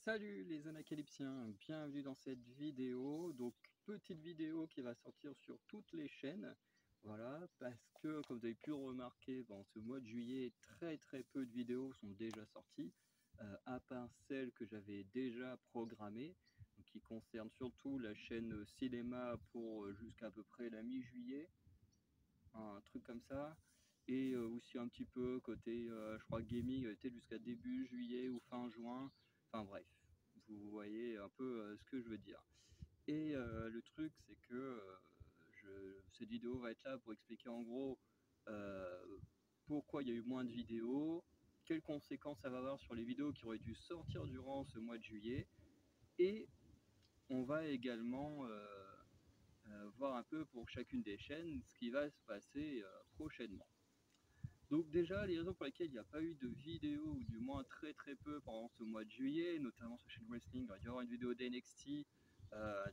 Salut les anacalypsiens, bienvenue dans cette vidéo. Donc petite vidéo qui va sortir sur toutes les chaînes. Voilà, parce que comme vous avez pu remarquer, dans ce mois de juillet, très peu de vidéos sont déjà sorties, à part celles que j'avais déjà programmées, donc qui concernent surtout la chaîne cinéma pour jusqu'à peu près la mi-juillet, un truc comme ça. Et aussi un petit peu côté, je crois, gaming, était jusqu'à début juillet ou fin juin. Enfin bref, vous voyez un peu ce que je veux dire. Et le truc, c'est que cette vidéo va être là pour expliquer en gros euh, pourquoi il y a eu moins de vidéos, quelles conséquences ça va avoir sur les vidéos qui auraient dû sortir durant ce mois de juillet. Et on va également voir un peu pour chacune des chaînes ce qui va se passer prochainement. Donc déjà, les raisons pour lesquelles il n'y a pas eu de vidéo, ou du moins très peu pendant ce mois de juillet, notamment sur chaîne Wrestling, il va y avoir une vidéo d'NXT,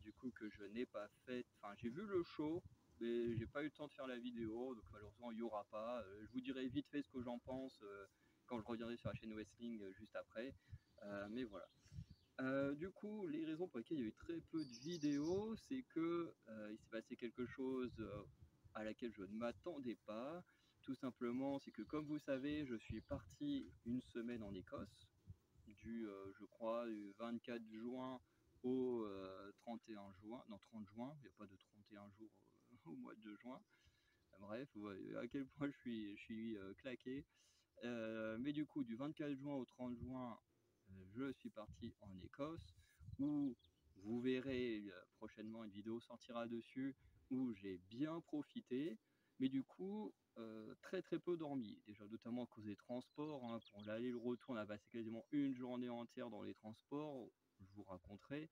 du coup que je n'ai pas faite. Enfin, j'ai vu le show, mais j'ai pas eu le temps de faire la vidéo, donc malheureusement il n'y aura pas. Je vous dirai vite fait ce que j'en pense quand je reviendrai sur la chaîne Wrestling juste après. Mais voilà. Du coup, les raisons pour lesquelles il y a eu très peu de vidéos, c'est que il s'est passé quelque chose à laquelle je ne m'attendais pas. Tout simplement, c'est que comme vous savez, je suis parti une semaine en Écosse, je crois, du 24 juin au 31 juin, non 30 juin, il n'y a pas de 31 jours au mois de juin. Bref, vous voyez à quel point je suis claqué. Mais du coup, du 24 juin au 30 juin, je suis parti en Écosse, où vous verrez prochainement une vidéo sortira dessus, où j'ai bien profité, mais du coup, très peu dormi. Déjà, notamment à cause des transports, hein, pour l'aller et le retour, on a passé quasiment une journée entière dans les transports, je vous raconterai.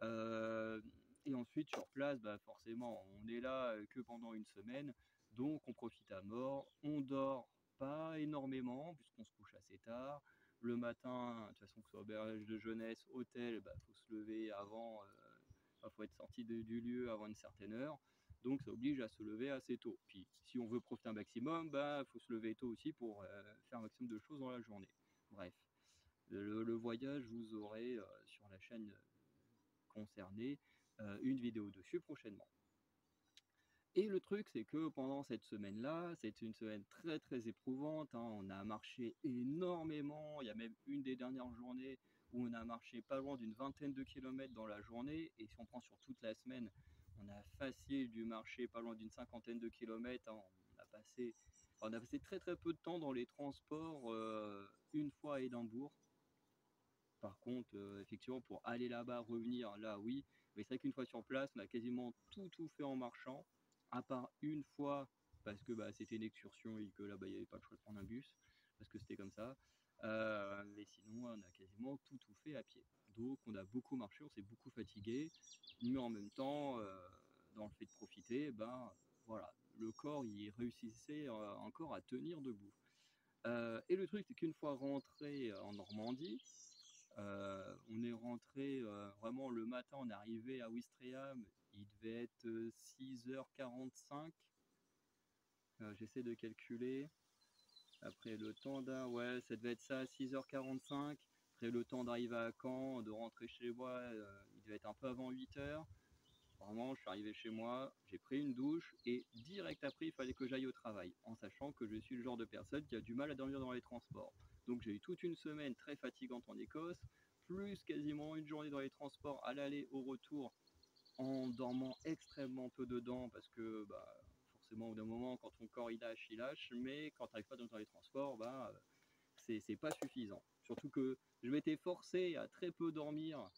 Euh, et ensuite, sur place, bah, forcément, on est là que pendant une semaine, donc on profite à mort. On dort pas énormément, puisqu'on se couche assez tard. Le matin, de toute façon, que ce soit auberge de jeunesse, hôtel, bah, faut se lever avant, faut être sorti du lieu avant une certaine heure. Donc ça oblige à se lever assez tôt. Puis si on veut profiter un maximum, bah faut se lever tôt aussi pour faire un maximum de choses dans la journée. Bref, le voyage, vous aurez sur la chaîne concernée une vidéo dessus prochainement. Et le truc, c'est que pendant cette semaine-là, c'était une semaine très éprouvante, hein. On a marché énormément. Il y a même une des dernières journées où on a marché pas loin d'une vingtaine de kilomètres dans la journée. Et si on prend sur toute la semaine, on a facile dû marcher pas loin d'une cinquantaine de kilomètres, hein. On a passé très peu de temps dans les transports une fois à Édimbourg. Par contre, effectivement, pour aller là-bas, revenir, là, oui. Mais c'est vrai qu'une fois sur place, on a quasiment tout fait en marchant, à part une fois, parce que bah, c'était une excursion et que là-bas, il n'y avait pas le choix de prendre un bus, parce que c'était comme ça. Mais sinon, on a quasiment tout fait à pied. Donc, on a beaucoup marché, on s'est beaucoup fatigué, mais en même temps, dans le fait de profiter, ben voilà, le corps, il réussissait encore à tenir debout. Et le truc, c'est qu'une fois rentré en Normandie, on est rentré vraiment le matin, on est arrivé à Ouistreham, il devait être 6h45. J'essaie de calculer. Après le temps ouais, ça devait être ça, 6h45. Après le temps d'arriver à Caen, de rentrer chez moi, il devait être un peu avant 8h. Vraiment, je suis arrivé chez moi, j'ai pris une douche et direct après, il fallait que j'aille au travail, en sachant que je suis le genre de personne qui a du mal à dormir dans les transports. Donc j'ai eu toute une semaine très fatigante en Écosse, plus quasiment une journée dans les transports à l'aller, au retour, en dormant extrêmement peu dedans, parce que bah, forcément, au bout d'un moment, quand ton corps il lâche, mais quand tu n'arrives pas dans les transports, bah, c'est pas suffisant. Surtout que je m'étais forcé à très peu dormir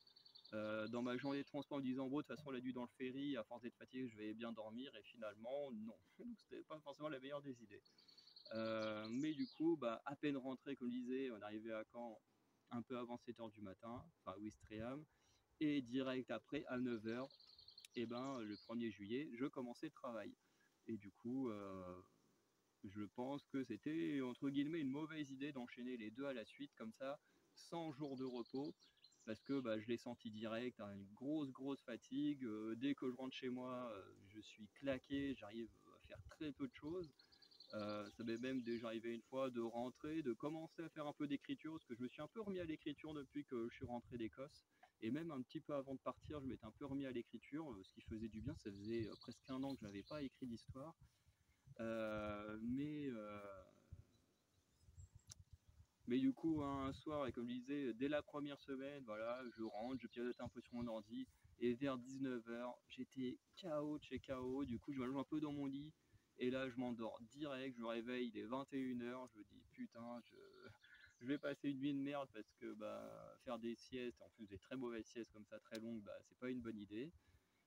dans ma journée de transport en me disant, bon, de toute façon, la nuit dans le ferry, à force d'être fatigué, je vais bien dormir, et finalement, non. Donc, c'était pas forcément la meilleure des idées. Mais du coup, bah, à peine rentré, comme je disais, on arrivait à Caen un peu avant 7h du matin, enfin, Ouistreham, et direct après, à 9h, et ben, le 1er juillet, je commençais le travail. Et du coup, je pense que c'était, entre guillemets, une mauvaise idée d'enchaîner les deux à la suite, comme ça, 100 jours de repos, parce que bah, je l'ai senti direct, hein, une grosse fatigue. Dès que je rentre chez moi, je suis claqué, j'arrive à faire très peu de choses. Ça m'est même déjà arrivé une fois de rentrer, de commencer à faire un peu d'écriture, parce que je me suis un peu remis à l'écriture depuis que je suis rentré d'Écosse. Et même un petit peu avant de partir, je m'étais un peu remis à l'écriture, ce qui faisait du bien. Ça faisait presque un an que je n'avais pas écrit d'histoire. Mais du coup, un soir, et comme je disais, dès la première semaine, voilà, je rentre, je pilote un peu sur mon ordi, et vers 19h, j'étais KO de chez KO. Du coup, je m'allonge un peu dans mon lit, et là, je m'endors direct, je me réveille, il est 21h, je me dis, putain, je vais passer une nuit de merde, parce que bah, faire des siestes, en plus des très mauvaises siestes comme ça, très longues, bah, c'est pas une bonne idée.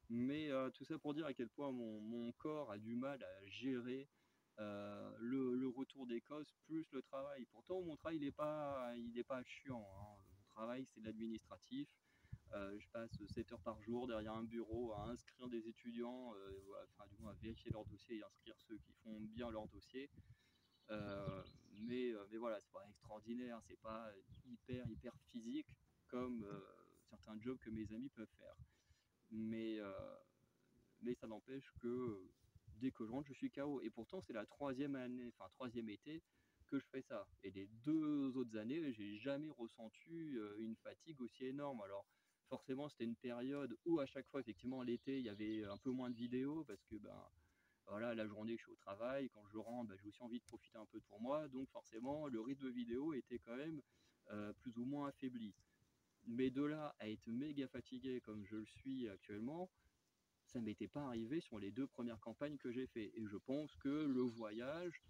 Mais tout ça pour dire à quel point mon corps a du mal à gérer le retour d'Écosse plus le travail. Pourtant, mon travail, il est pas chiant, hein. Mon travail, c'est de l'administratif. Je passe 7 heures par jour derrière un bureau à inscrire des étudiants, enfin du moins à vérifier leur dossier et inscrire ceux qui font bien leur dossier. Mais voilà, c'est pas extraordinaire, c'est pas hyper physique comme certains jobs que mes amis peuvent faire. Mais, euh, mais ça n'empêche que dès que je rentre, je suis KO. Et pourtant, c'est la troisième année, enfin troisième été que je fais ça. Et les 2 autres années, j'ai jamais ressenti une fatigue aussi énorme. Alors, forcément, c'était une période où à chaque fois, effectivement, l'été, il y avait un peu moins de vidéos parce que ben voilà, la journée, je suis au travail. Quand je rentre, ben, j'ai aussi envie de profiter un peu pour moi. Donc, forcément, le rythme de vidéo était quand même plus ou moins affaibli. Mais de là à être méga fatigué comme je le suis actuellement, ça ne m'était pas arrivé sur les 2 premières campagnes que j'ai fait. Et je pense que le voyage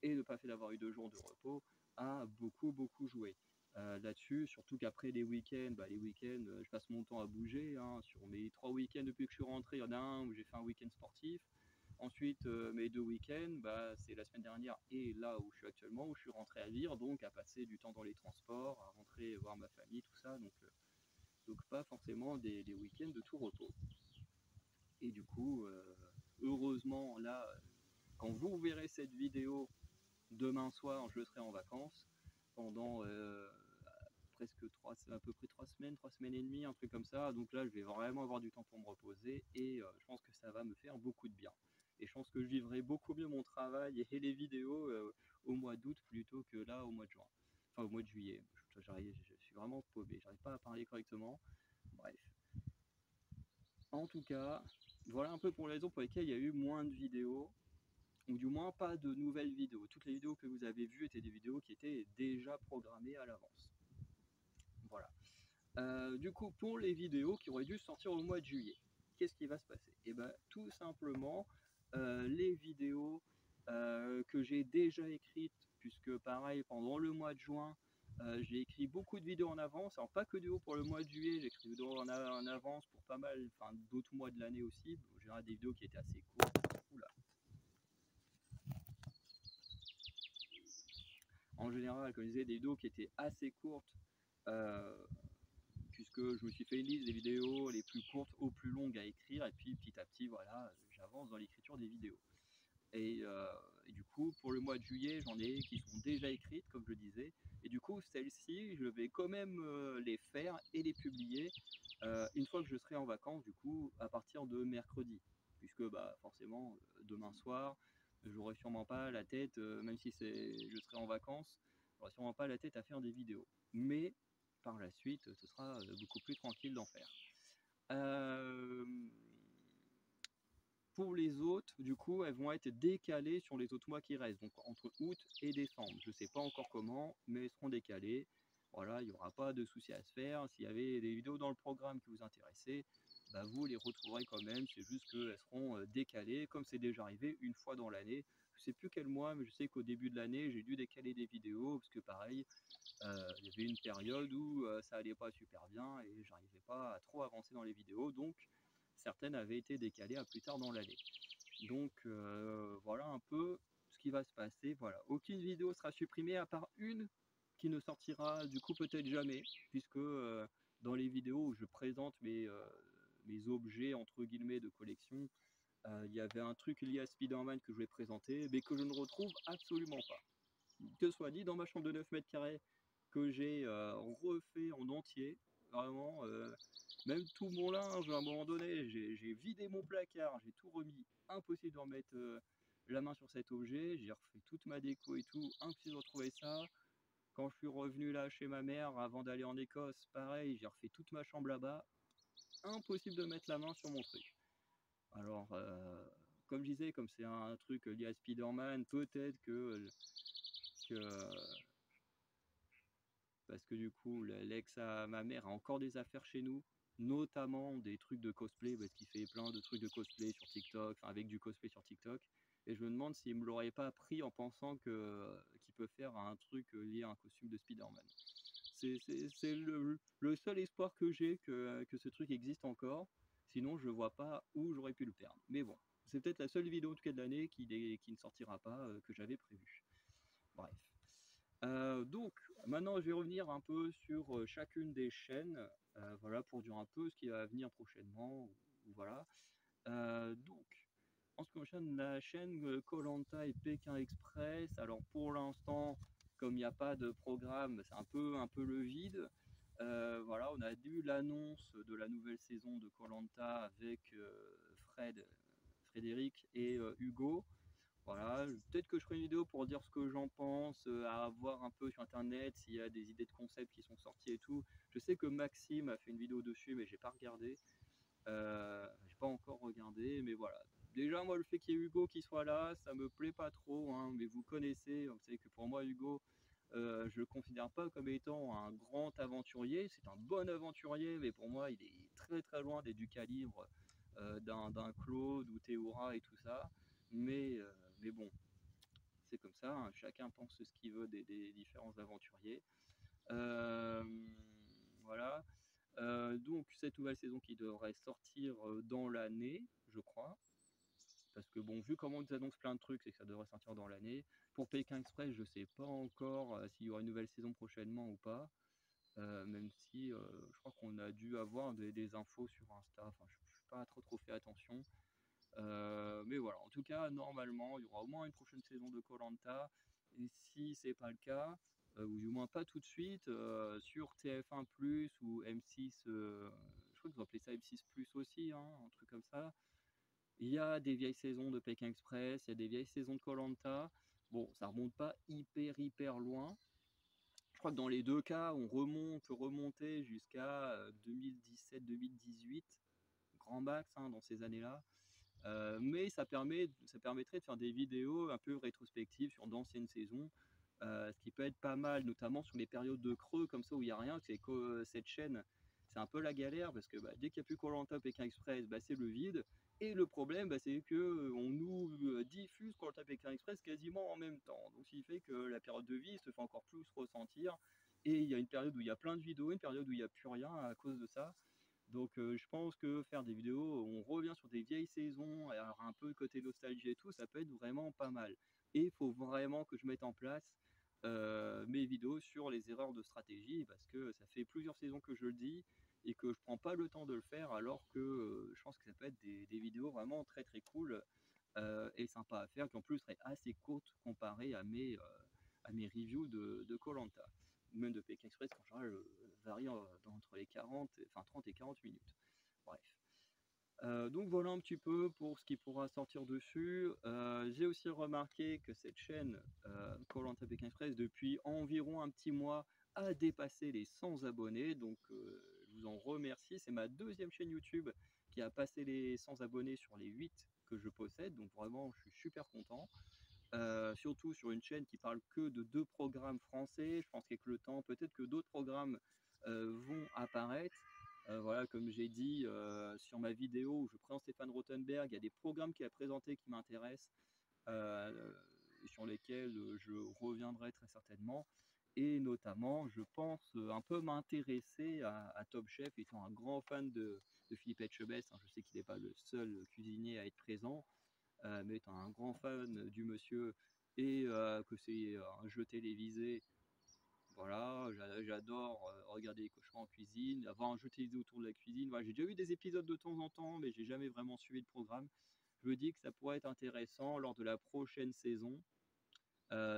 et le fait d'avoir eu 2 jours de repos a beaucoup joué là-dessus. Surtout qu'après les week-ends, je passe mon temps à bouger, hein. Sur mes 3 week-ends depuis que je suis rentré, il y en a un où j'ai fait un week-end sportif. Ensuite, mes 2 week-ends, bah, c'est la semaine dernière et là où je suis actuellement, où je suis rentré à Vire, donc à passer du temps dans les transports, à rentrer voir ma famille, tout ça. Donc pas forcément des week-ends de tout repos. Et du coup, heureusement, là, quand vous verrez cette vidéo demain soir, je serai en vacances pendant presque à peu près 3 semaines, 3 semaines et demie, un truc comme ça. Donc là, je vais vraiment avoir du temps pour me reposer et je pense que ça va me faire beaucoup de bien. Et je pense que je vivrai beaucoup mieux mon travail et les vidéos au mois d'août plutôt que là au mois de juin. Enfin, au mois de juillet. Je suis vraiment paumé, j'arrive pas à parler correctement. Bref. En tout cas, voilà un peu pour les raisons pour lesquelles il y a eu moins de vidéos, ou du moins pas de nouvelles vidéos. Toutes les vidéos que vous avez vues étaient des vidéos qui étaient déjà programmées à l'avance. Voilà. Du coup, pour les vidéos qui auraient dû sortir au mois de juillet, qu'est-ce qui va se passer? Et bien, tout simplement, les vidéos que j'ai déjà écrites, puisque pareil, pendant le mois de juin, j'ai écrit beaucoup de vidéos en avance. Alors, pas que de vidéos pour le mois de juillet, j'ai écrit des vidéos en avance pour pas mal, enfin d'autres mois de l'année aussi. En général, des vidéos qui étaient assez courtes. Oula. En général, comme je disais, des vidéos qui étaient assez courtes, euh, puisque je me suis fait une liste des vidéos les plus courtes aux plus longues à écrire, et puis petit à petit, voilà, j'avance dans l'écriture des vidéos. Et du coup, pour le mois de juillet, j'en ai qui sont déjà écrites, comme je le disais, et du coup, celles-ci, je vais quand même les faire et les publier une fois que je serai en vacances, du coup, à partir de mercredi, puisque bah, forcément, demain soir, j'aurai sûrement pas la tête, même si je serai en vacances, j'aurai sûrement pas la tête à faire des vidéos. Mais par la suite, ce sera beaucoup plus tranquille d'en faire. Euh, pour les autres, du coup, elles vont être décalées sur les autres mois qui restent, donc entre août et décembre. Je ne sais pas encore comment, mais elles seront décalées. Voilà, il n'y aura pas de souci à se faire. S'il y avait des vidéos dans le programme qui vous intéressaient, bah vous les retrouverez quand même. C'est juste qu'elles seront décalées, comme c'est déjà arrivé une fois dans l'année. Je ne sais plus quel mois, mais je sais qu'au début de l'année, j'ai dû décaler des vidéos, parce que pareil, il y avait une période où ça allait pas super bien et j'arrivais pas à trop avancer dans les vidéos, donc certaines avaient été décalées à plus tard dans l'année. Donc voilà un peu ce qui va se passer. Voilà, aucune vidéo sera supprimée à part une qui ne sortira du coup peut-être jamais, puisque dans les vidéos où je présente mes objets entre guillemets de collection, il y avait un truc lié à Spider-Man que je vais présenter, mais que je ne retrouve absolument pas. Que soit dit, dans ma chambre de 9 mètres carrés que j'ai refait en entier, vraiment, même tout mon linge, à un moment donné, j'ai vidé mon placard, j'ai tout remis, impossible de remettre la main sur cet objet, j'ai refait toute ma déco et tout, impossible de retrouver ça. Quand je suis revenu là chez ma mère avant d'aller en Écosse, pareil, j'ai refait toute ma chambre là-bas, impossible de mettre la main sur mon truc. Alors, comme je disais, comme c'est un truc lié à Spider-Man, peut-être que parce que du coup, l'ex à ma mère a encore des affaires chez nous, notamment des trucs de cosplay, parce qu'il fait plein de trucs de cosplay sur TikTok, enfin avec du cosplay sur TikTok. Et je me demande s'il me l'aurait pas pris en pensant qu'il peut faire un truc lié à un costume de Spider-Man. C'est le seul espoir que j'ai que ce truc existe encore. Sinon, je vois pas où j'aurais pu le perdre. Mais bon, c'est peut-être la seule vidéo en tout cas de l'année qui ne sortira pas, que j'avais prévu. Bref. Donc, maintenant, je vais revenir un peu sur chacune des chaînes, voilà, pour dire un peu ce qui va venir prochainement, ou voilà. Donc, en ce qui concerne la chaîne koh et Pékin Express, alors pour l'instant, comme il n'y a pas de programme, c'est un peu le vide. Voilà, on a eu l'annonce de la nouvelle saison de koh avec Frédéric et Hugo. Voilà, peut-être que je ferai une vidéo pour dire ce que j'en pense, à voir un peu sur internet s'il y a des idées de concepts qui sont sorties et tout. Je sais que Maxime a fait une vidéo dessus, mais j'ai pas regardé. J'ai pas encore regardé, mais voilà. Déjà, moi, le fait qu'il y ait Hugo qui soit là, ça me plaît pas trop, hein, mais vous connaissez, vous savez que pour moi, Hugo, je le considère pas comme étant un grand aventurier. C'est un bon aventurier, mais pour moi, il est très très loin d'être du calibre d'un Claude ou Théora et tout ça. Mais bon, c'est comme ça, hein, chacun pense ce qu'il veut des différents aventuriers. Euh, voilà. Donc cette nouvelle saison qui devrait sortir dans l'année, je crois. Parce que bon, vu comment ils annoncent plein de trucs, c'est que ça devrait sortir dans l'année. Pour Pékin Express, je sais pas encore s'il y aura une nouvelle saison prochainement ou pas. Même si je crois qu'on a dû avoir des infos sur Insta. Enfin, je n'ai pas trop fait attention. Mais voilà, en tout cas, normalement, il y aura au moins une prochaine saison de koh. Et si c'est pas le cas, ou du moins pas tout de suite, sur TF1 Plus ou M6, je crois qu'ils ont appelé ça M6 Plus aussi, hein, un truc comme ça. Il y a des vieilles saisons de Pékin Express, il y a des vieilles saisons de koh. Bon, ça remonte pas hyper loin. Je crois que dans les deux cas, peut remonter jusqu'à 2017-2018, grand max, hein, dans ces années-là. Mais ça permettrait de faire des vidéos un peu rétrospectives sur d'anciennes saisons, ce qui peut être pas mal, notamment sur les périodes de creux comme ça où il n'y a rien. C'est que cette chaîne, c'est un peu la galère parce que dès qu'il n'y a plus koh Pékin Express, c'est le vide. Et le problème, c'est que on nous diffuse koh Pékin Express quasiment en même temps. Donc, ce qui fait que la période de vie se fait encore plus ressentir. Et il y a une période où il y a plein de vidéos, une période où il n'y a plus rien à cause de ça. Donc je pense que faire des vidéos où on revient sur des vieilles saisons, alors un peu côté nostalgie et tout, ça peut être vraiment pas mal. Et il faut vraiment que je mette en place mes vidéos sur les erreurs de stratégie parce que ça fait plusieurs saisons que je le dis et que je prends pas le temps de le faire alors que je pense que ça peut être des vidéos vraiment très très cool et sympa à faire qui en plus seraient assez courtes comparées à mes reviews de koh même de Pékin Express, en général, varie entre les 40, enfin 30 et 40 minutes. Bref. Donc voilà un petit peu pour ce qui pourra sortir dessus. J'ai aussi remarqué que cette chaîne koh Pékin Express, depuis environ un petit mois, a dépassé les 100 abonnés. Donc je vous en remercie. C'est ma deuxième chaîne YouTube qui a passé les 100 abonnés sur les 8 que je possède. Donc vraiment, je suis super content. Surtout sur une chaîne qui parle que de 2 programmes français. Je pense qu'avec le temps, peut-être que d'autres programmes vont apparaître. Voilà, comme j'ai dit sur ma vidéo où je présente Stéphane Rothenberg, il y a des programmes qu'il a présentés qui m'intéressent, sur lesquels je reviendrai très certainement. Et notamment, je pense un peu m'intéresser à Top Chef, étant un grand fan de Philippe Etchebest. Hein, je sais qu'il n'est pas le seul cuisinier à être présent, mais étant un grand fan du monsieur et que c'est un jeu télévisé, voilà, j'adore regarder les cochons en cuisine, avoir un jeu télévisé autour de la cuisine. Voilà, j'ai déjà vu des épisodes de temps en temps, mais j'ai jamais vraiment suivi le programme. Je me dis que ça pourrait être intéressant lors de la prochaine saison,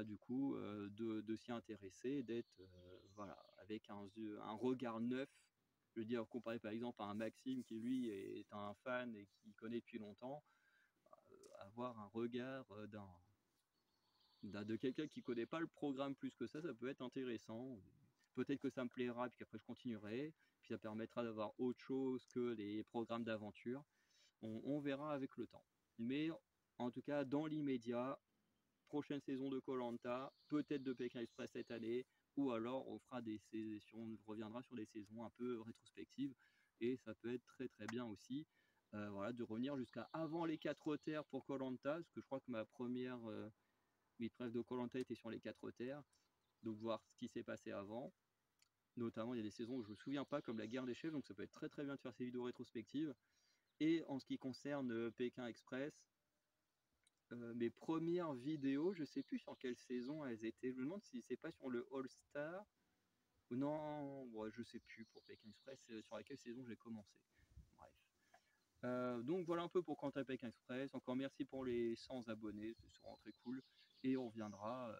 du coup, de s'y intéresser, d'être voilà, avec un regard neuf. Je veux dire, comparé par exemple à un Maxime qui lui est un fan et qui connaît depuis longtemps, avoir un regard de quelqu'un qui connaît pas le programme plus que ça peut être intéressant. Peut-être que ça me plaira, puis qu'après je continuerai, puis ça permettra d'avoir autre chose que les programmes d'aventure. On verra avec le temps. Mais en tout cas, dans l'immédiat, prochaine saison de Koh-Lanta, peut-être de Pékin Express cette année, ou alors on reviendra sur des saisons un peu rétrospectives, et ça peut être très très bien aussi. Voilà, de revenir jusqu'à avant les 4 terres pour Koh-Lanta, parce que je crois que ma première mid-pref de Koh-Lanta était sur les 4 terres, donc voir ce qui s'est passé avant. Notamment, il y a des saisons où je ne me souviens pas, comme la guerre des chefs, donc ça peut être très très bien de faire ces vidéos rétrospectives. Et en ce qui concerne Pékin Express, mes premières vidéos, je sais plus sur quelle saison elles étaient. Je me demande si c'est pas sur le All-Star. Ou non, ouais, je sais plus pour Pékin Express, sur laquelle saison j'ai commencé. Bref. Donc voilà un peu pour Quentin Pékin Express. Encore merci pour les 100 abonnés, c'est vraiment très cool. Et on reviendra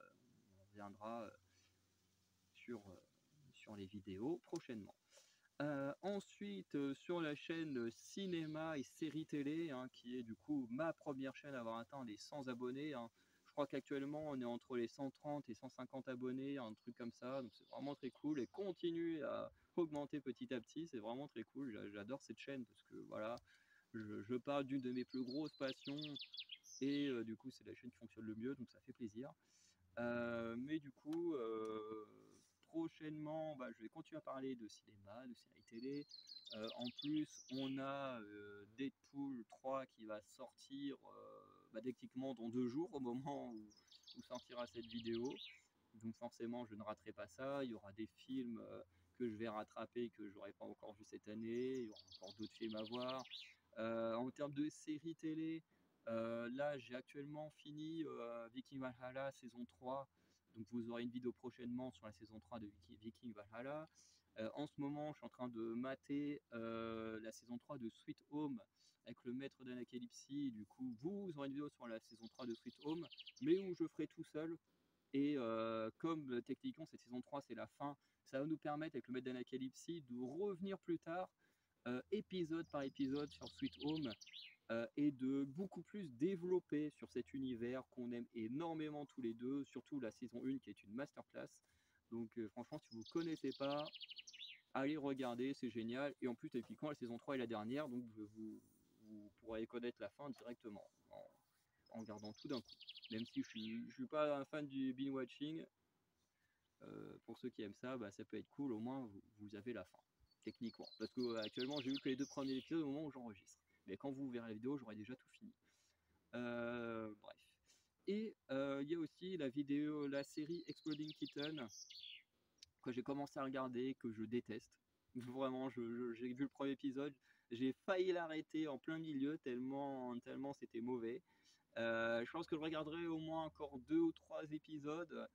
sur les vidéos prochainement. Ensuite, sur la chaîne Cinéma et Séries Télé, hein, qui est du coup ma première chaîne à avoir atteint les 100 abonnés. Hein. Je crois qu'actuellement, on est entre les 130 et 150 abonnés, un truc comme ça. Donc c'est vraiment très cool et continue à augmenter petit à petit. C'est vraiment très cool. J'adore cette chaîne parce que voilà, je parle d'une de mes plus grosses passions et du coup, c'est la chaîne qui fonctionne le mieux, donc ça fait plaisir. Mais du coup, prochainement, je vais continuer à parler de cinéma, de séries télé. En plus, on a Deadpool 3 qui va sortir techniquement dans 2 jours au moment où sortira cette vidéo. Donc forcément, je ne raterai pas ça. Il y aura des films que je vais rattraper que je n'aurai pas encore vu cette année. Il y aura encore d'autres films à voir. En termes de séries télé, là, j'ai actuellement fini Viking Valhalla saison 3. Donc vous aurez une vidéo prochainement sur la saison 3 de Viking Valhalla. En ce moment, je suis en train de mater la saison 3 de Sweet Home avec le maître d'Anacalypsy. Du coup, vous aurez une vidéo sur la saison 3 de Sweet Home, mais où je ferai tout seul. Et comme techniquement cette saison 3 c'est la fin, ça va nous permettre avec le maître d'Anacalypsy de revenir plus tard, épisode par épisode sur Sweet Home, et de beaucoup plus développer sur cet univers qu'on aime énormément tous les deux, surtout la saison 1 qui est une masterclass. Donc franchement, si vous ne connaissez pas, allez regarder, c'est génial. Et en plus, typiquement, la saison 3 est la dernière, donc vous pourrez connaître la fin directement en regardant tout d'un coup. Même si je suis pas un fan du binge-watching, pour ceux qui aiment ça, ça peut être cool, au moins vous avez la fin, techniquement. Parce que actuellement, j'ai vu que les 2 premiers épisodes au moment où j'enregistre. Mais quand vous verrez la vidéo, j'aurai déjà tout fini. Bref. Et il y a aussi la série Exploding Kitten, que j'ai commencé à regarder, que je déteste. Vraiment, j'ai vu le premier épisode, j'ai failli l'arrêter en plein milieu, tellement c'était mauvais. Je pense que je regarderai au moins encore 2 ou 3 épisodes,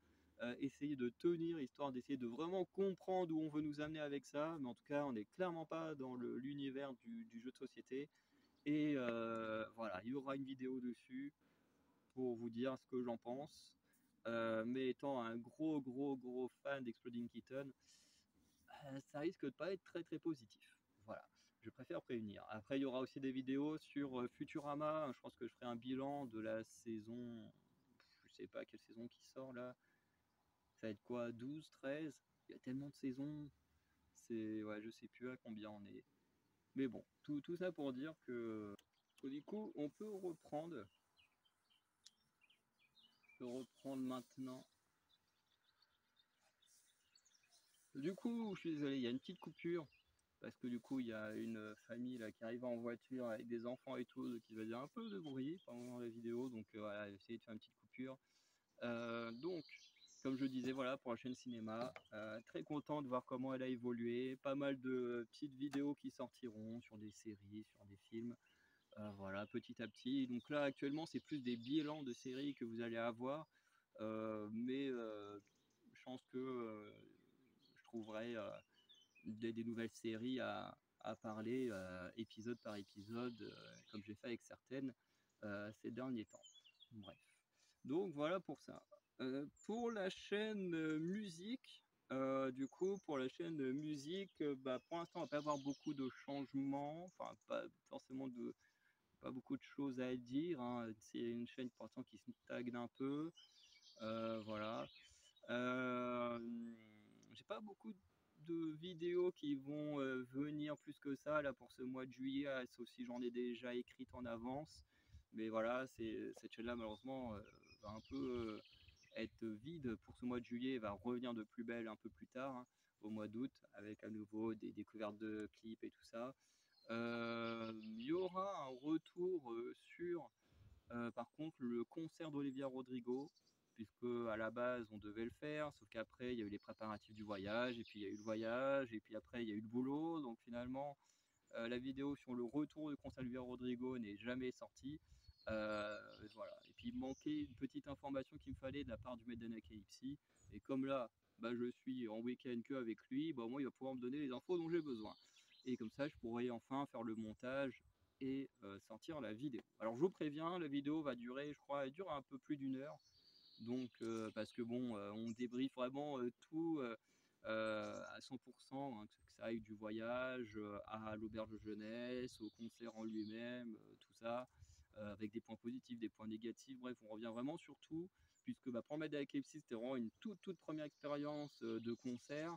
essayer de tenir, histoire d'essayer de vraiment comprendre où on veut nous amener avec ça. Mais en tout cas, on n'est clairement pas dans l'univers du jeu de société. Et voilà, il y aura une vidéo dessus pour vous dire ce que j'en pense. Mais étant un gros fan d'Exploding Kitten, ça risque de pas être très très positif. Voilà, je préfère prévenir. Après, il y aura aussi des vidéos sur Futurama. Je pense que je ferai un bilan de la saison, je sais pas quelle saison qui sort là. Ça va être quoi, 12, 13? Il y a tellement de saisons. Ouais, je sais plus à combien on est. Mais bon, tout ça pour dire que du coup, on peut reprendre. Maintenant. Du coup, je suis désolé, il y a une petite coupure. Parce que du coup, il y a une famille là, qui arrive en voiture avec des enfants et tout, qui va dire un peu de bruit pendant la vidéo. Donc voilà, essayez de faire une petite coupure. Donc, comme je disais, voilà, pour la chaîne cinéma, très content de voir comment elle a évolué. Pas mal de petites vidéos qui sortiront sur des séries, sur des films. Voilà, petit à petit. Donc là, actuellement, c'est plus des bilans de séries que vous allez avoir. Mais je pense que je trouverai des nouvelles séries à parler épisode par épisode, comme j'ai fait avec certaines ces derniers temps. Bref. Donc voilà pour ça. Pour la chaîne musique, du coup, pour la chaîne musique, pour l'instant, on va pas avoir beaucoup de changements, enfin pas forcément pas beaucoup de choses à dire, hein. C'est une chaîne pourtant qui stagne un peu. Voilà. Euh, j'ai pas beaucoup de vidéos qui vont venir plus que ça là pour ce mois de juillet, sauf si j'en ai déjà écrite en avance. Mais voilà, cette chaîne-là malheureusement va un peu être vide pour ce mois de juillet et va revenir de plus belle un peu plus tard, hein, au mois d'août, avec à nouveau des découvertes de clips et tout ça. Il y aura un retour sur par contre, le concert d'Olivia Rodrigo, puisque à la base on devait le faire, sauf qu'après il y a eu les préparatifs du voyage, et puis il y a eu le voyage, et puis après il y a eu le boulot, donc finalement la vidéo sur le retour du concert d'Olivia Rodrigo n'est jamais sortie. Voilà. Et puis il manquait une petite information qu'il me fallait de la part du Made in Calypsy, et comme là bah, je suis en week-end que avec lui, bah, moi il va pouvoir me donner les infos dont j'ai besoin. Et comme ça je pourrais enfin faire le montage et sortir la vidéo. Alors je vous préviens, la vidéo va durer, je crois, elle dure un peu plus d'1 heure. Donc parce que bon, on débriefe vraiment tout à 100%, hein, que ça aille du voyage à l'auberge de jeunesse, au concert en lui-même, tout ça, avec des points positifs, des points négatifs. Bref, on revient vraiment sur tout, puisque bah, pour Made KFC, c'était vraiment une toute première expérience de concert.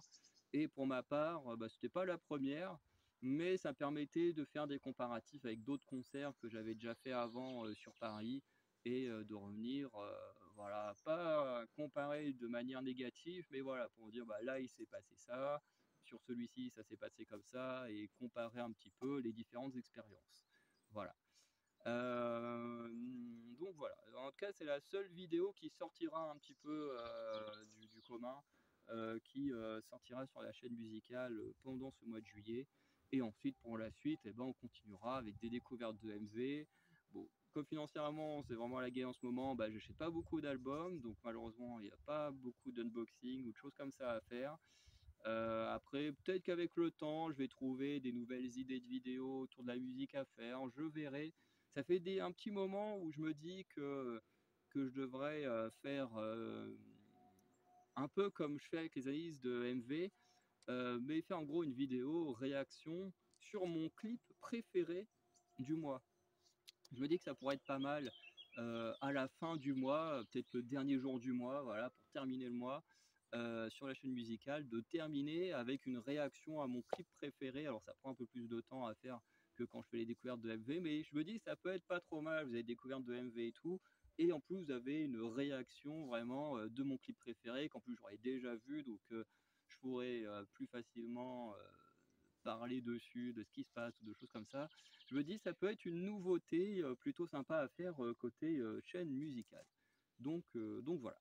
Et pour ma part, bah, c'était pas la première, mais ça permettait de faire des comparatifs avec d'autres concerts que j'avais déjà fait avant sur Paris et de revenir, voilà, pas comparer de manière négative, mais voilà, pour dire bah, là il s'est passé ça, sur celui-ci ça s'est passé comme ça, et comparer un petit peu les différentes expériences. Voilà. Euh, donc voilà, en tout cas c'est la seule vidéo qui sortira un petit peu du commun, qui sortira sur la chaîne musicale pendant ce mois de juillet. Et ensuite pour la suite, eh ben, on continuera avec des découvertes de MV. Bon, comme financièrement c'est vraiment la guerre en ce moment, bah, je n'achète pas beaucoup d'albums, donc malheureusement il n'y a pas beaucoup d'unboxing ou de choses comme ça à faire. Après, peut-être qu'avec le temps, je vais trouver des nouvelles idées de vidéos autour de la musique à faire. Je verrai. Ça fait un petit moment où je me dis que je devrais faire un peu comme je fais avec les analyses de MV, mais faire en gros une vidéo réaction sur mon clip préféré du mois. Je me dis que ça pourrait être pas mal à la fin du mois, peut-être le dernier jour du mois, voilà, pour terminer le mois, sur la chaîne musicale, de terminer avec une réaction à mon clip préféré. Alors ça prend un peu plus de temps à faire que quand je fais les découvertes de MV, mais je me dis que ça peut être pas trop mal. Vous avez des découvertes de MV et tout, et en plus vous avez une réaction vraiment de mon clip préféré, qu'en plus j'aurais déjà vu, donc je pourrais plus facilement parler dessus, de ce qui se passe, ou de choses comme ça. Je me dis ça peut être une nouveauté plutôt sympa à faire côté chaîne musicale. Donc voilà.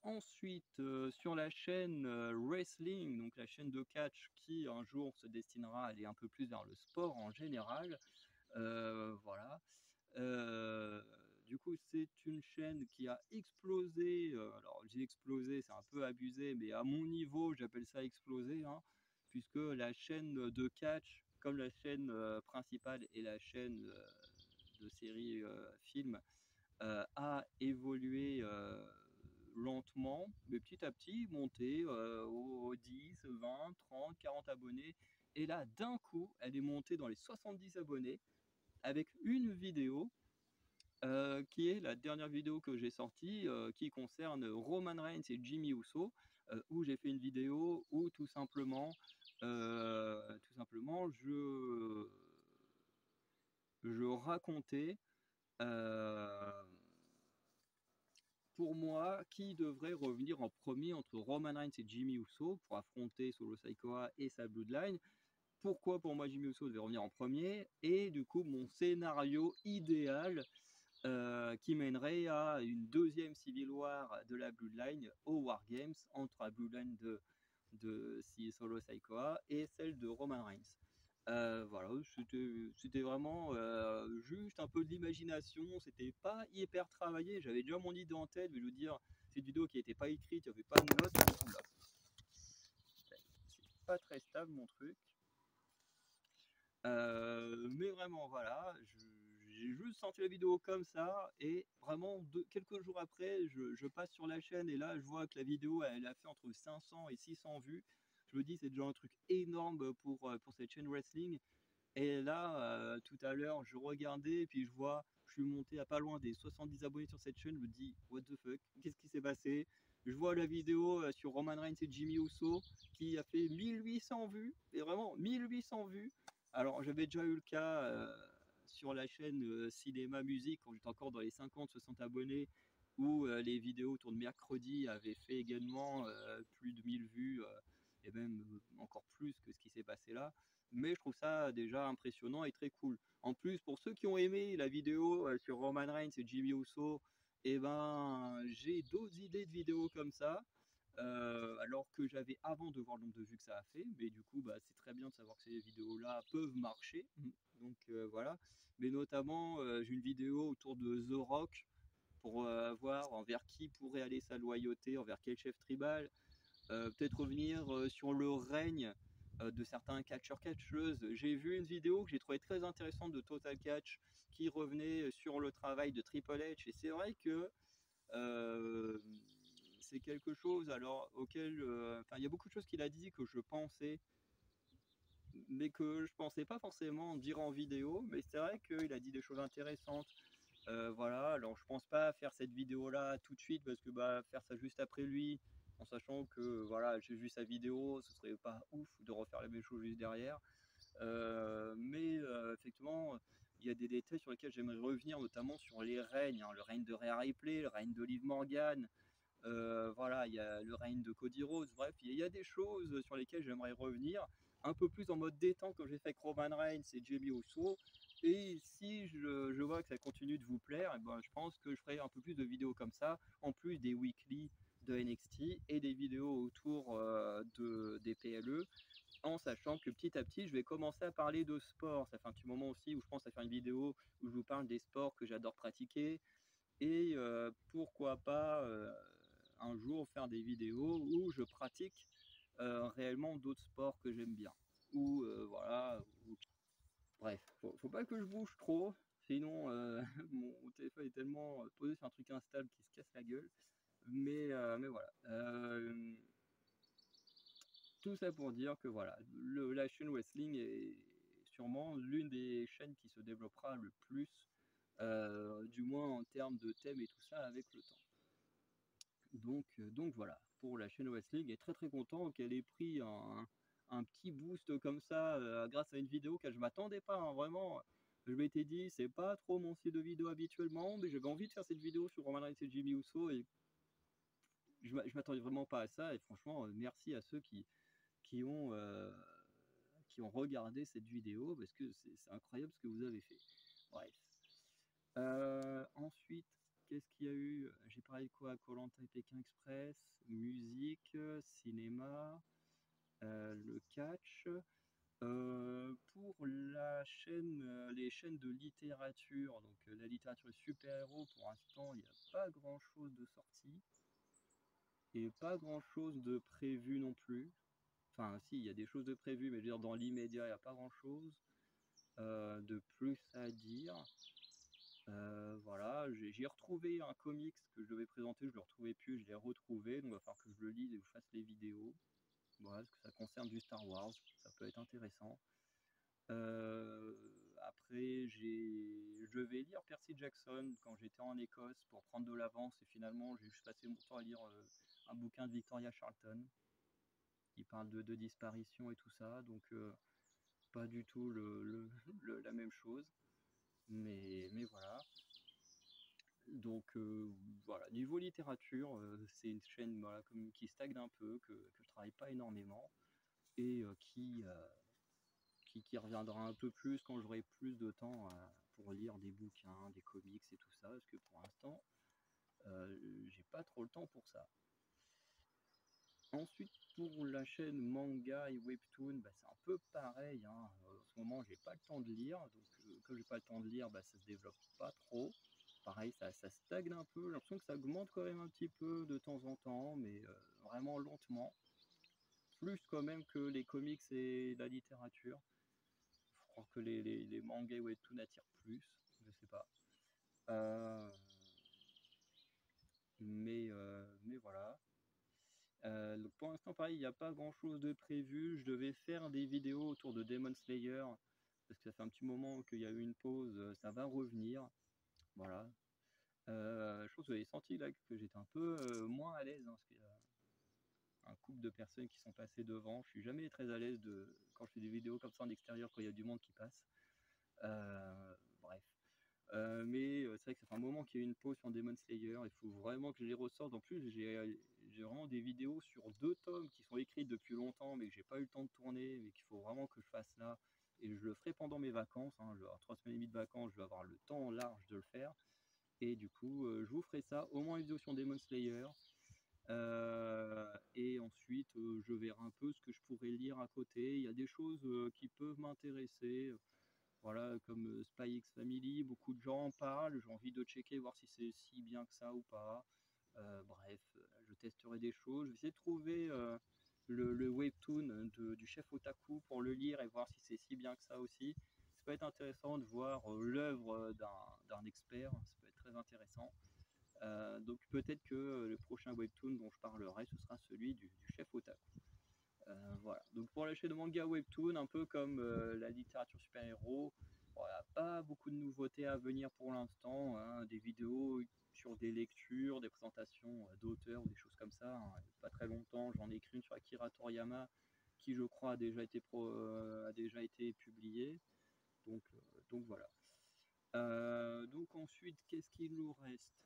Ensuite, sur la chaîne Wrestling, donc la chaîne de catch qui un jour se destinera à aller un peu plus vers le sport en général. Voilà. Euh, du coup, c'est une chaîne qui a explosé. Alors, j'ai explosé, c'est un peu abusé, mais à mon niveau, j'appelle ça explosé, hein, puisque la chaîne de catch, comme la chaîne principale et la chaîne de séries films, a évolué lentement, mais petit à petit, monté aux 10, 20, 30, 40 abonnés. Et là, d'un coup, elle est montée dans les 70 abonnés avec une vidéo qui est la dernière vidéo que j'ai sortie, qui concerne Roman Reigns et Jimmy Uso, où j'ai fait une vidéo où tout simplement je racontais euh, pour moi qui devrait revenir en premier entre Roman Reigns et Jimmy Uso pour affronter Solo Sikoa et sa Bloodline. Pourquoi pour moi Jimmy Uso devait revenir en premier, et du coup mon scénario idéal qui mènerait à une deuxième Civil War de la Bloodline au War Games entre la Bloodline de Solo Sikoa et celle de Roman Reigns. Voilà, c'était vraiment juste un peu de l'imagination, c'était pas hyper travaillé, j'avais déjà mon idée en tête, mais je veux dire, c'est une vidéo qui n'était pas écrite, il n'y avait pas de notes, c'est pas très stable mon truc. Mais vraiment, voilà, j'ai juste sorti la vidéo comme ça, et vraiment quelques jours après, je passe sur la chaîne et là, je vois que la vidéo, elle a fait entre 500 et 600 vues. Je me dis, c'est déjà un truc énorme pour cette chaîne wrestling. Et là, tout à l'heure, je regardais et puis je vois, je suis monté à pas loin des 70 abonnés sur cette chaîne. Je me dis, what the fuck, qu'est-ce qui s'est passé? Je vois la vidéo sur Roman Reigns et Jimmy Uso qui a fait 1800 vues, et vraiment 1800 vues. Alors, j'avais déjà eu le cas sur la chaîne Cinéma Musique quand j'étais encore dans les 50-60 abonnés, où les vidéos autour de mercredi avaient fait également plus de 1000 vues, et même encore plus que ce qui s'est passé là. Mais je trouve ça déjà impressionnant et très cool. En plus, pour ceux qui ont aimé la vidéo sur Roman Reigns et Jimmy Uso, eh ben, j'ai d'autres idées de vidéos comme ça. Alors que j'avais avant de voir le nombre de vues que ça a fait, mais du coup bah, c'est très bien de savoir que ces vidéos-là peuvent marcher, donc voilà. Mais notamment j'ai une vidéo autour de The Rock pour voir envers qui pourrait aller sa loyauté, envers quel chef tribal. Peut-être revenir sur le règne de certains catcheurs-catcheuses. J'ai vu une vidéo que j'ai trouvé très intéressante de Total Catch qui revenait sur le travail de Triple H, et c'est vrai que euh, c'est quelque chose alors auquel, il y a beaucoup de choses qu'il a dit que je pensais, mais que je pensais pas forcément dire en vidéo, mais c'est vrai qu'il a dit des choses intéressantes. Voilà, alors je pense pas faire cette vidéo là tout de suite parce que bah, faire ça juste après lui, en sachant que voilà, j'ai vu sa vidéo, ce serait pas ouf de refaire la même chose juste derrière. Mais effectivement, il y a des détails sur lesquels j'aimerais revenir, notamment sur les règnes, hein, le règne de Rhea Ripley, le règne de Liv Morgan, voilà, il y a le règne de Cody Rhodes, bref, il y a des choses sur lesquelles j'aimerais revenir, un peu plus en mode détente comme j'ai fait avec Roman Reigns et Jimmy Uso. Et si je vois que ça continue de vous plaire, et ben, je pense que je ferai un peu plus de vidéos comme ça, en plus des weekly de NXT et des vidéos autour des PLE, en sachant que petit à petit, je vais commencer à parler de sport. Ça fait un petit moment aussi où je pense à faire une vidéo où je vous parle des sports que j'adore pratiquer, et pourquoi pas un jour faire des vidéos où je pratique réellement d'autres sports que j'aime bien. Ou voilà. Bref, faut pas que je bouge trop, sinon mon téléphone est tellement posé sur un truc instable qui se casse la gueule. Mais voilà. Tout ça pour dire que voilà, la chaîne Wrestling est sûrement l'une des chaînes qui se développera le plus, du moins en termes de thèmes et tout ça, avec le temps. Donc voilà, pour la chaîne Wrestling, et très très content qu'elle ait pris un petit boost comme ça grâce à une vidéo que je m'attendais pas, hein, vraiment. Je m'étais dit, c'est pas trop mon style de vidéo habituellement, mais j'avais envie de faire cette vidéo sur Roman Reigns et Jimmy Uso, et je m'attendais vraiment pas à ça. Et franchement, merci à ceux qui ont, euh, qui ont regardé cette vidéo, parce que c'est incroyable ce que vous avez fait. Bref. Ensuite, qu'est-ce qu'il y a eu? J'ai parlé de quoi? Koh Lanta et Pékin Express, musique, cinéma, le catch. Pour la chaîne, les chaînes de littérature, donc la littérature et super-héros, pour l'instant, il n'y a pas grand-chose de sorti et pas grand-chose de prévu non plus. Enfin, si, il y a des choses de prévues, mais je veux dire, dans l'immédiat, il n'y a pas grand-chose de plus à dire. Voilà, j'ai retrouvé un comics que je devais présenter, je le retrouvais plus, je l'ai retrouvé, donc il va falloir que je le lise et que je fasse les vidéos. Voilà, parce que ça concerne du Star Wars, ça peut être intéressant. Euh, Après, je vais lire Percy Jackson quand j'étais en Écosse pour prendre de l'avance, et finalement j'ai juste passé mon temps à lire un bouquin de Victoria Charlton qui parle de disparition et tout ça, donc pas du tout la même chose, mais voilà. Donc voilà, niveau littérature, c'est une chaîne voilà, qui stagne un peu, que je travaille pas énormément, et qui reviendra un peu plus quand j'aurai plus de temps pour lire des bouquins, des comics et tout ça, parce que pour l'instant, j'ai pas trop le temps pour ça. Ensuite, pour la chaîne manga et webtoon, bah, c'est un peu pareil, hein. En ce moment, j'ai pas le temps de lire, donc comme j'ai pas le temps de lire, bah, ça se développe pas trop. Pareil, ça stagne un peu. J'ai l'impression que ça augmente quand même un petit peu de temps en temps, mais vraiment lentement. Plus quand même que les comics et la littérature. Je crois que les mangas et webtoons attirent plus, je sais pas. Euh, mais voilà. Donc pour l'instant, pareil, il n'y a pas grand chose de prévu. Je devais faire des vidéos autour de Demon Slayer, parce que ça fait un petit moment qu'il y a eu une pause, ça va revenir, voilà. Je pense que vous avez senti là que j'étais un peu moins à l'aise, hein, parce qu'il y a un couple de personnes qui sont passées devant. Je suis jamais très à l'aise quand je fais des vidéos comme ça en extérieur, quand il y a du monde qui passe. Bref. Mais c'est vrai que ça fait un moment qu'il y a eu une pause sur Demon Slayer. Il faut vraiment que je les ressorte. En plus, j'ai vraiment des vidéos sur 2 tomes qui sont écrites depuis longtemps, mais que j'ai pas eu le temps de tourner, mais qu'il faut vraiment que je fasse là. Et je le ferai pendant mes vacances, hein. Je vais avoir 3 semaines et demie de vacances, je vais avoir le temps large de le faire. Et du coup, je vous ferai ça, au moins une vidéo sur Demon Slayer. Et ensuite, je verrai un peu ce que je pourrais lire à côté. Il y a des choses qui peuvent m'intéresser. Voilà, comme Spy X Family, beaucoup de gens en parlent. J'ai envie de checker, voir si c'est si bien que ça ou pas. Bref, je testerai des choses. Je vais essayer de trouver le webtoon du chef otaku pour le lire et voir si c'est si bien que ça aussi. Ça peut être intéressant de voir l'œuvre d'un expert. Ça peut être très intéressant. Donc peut-être que le prochain webtoon dont je parlerai, ce sera celui du chef otaku. Voilà. Donc pour la chaîne de manga webtoon, un peu comme la littérature super-héros, voilà, pas beaucoup de nouveautés à venir pour l'instant, hein, des vidéos sur des lectures, des présentations d'auteurs ou des choses comme ça, hein. Il n'y a pas très longtemps, j'en ai écrit une sur Akira Toriyama qui je crois a déjà été publiée. Donc voilà. Donc ensuite, qu'est-ce qu'il nous reste?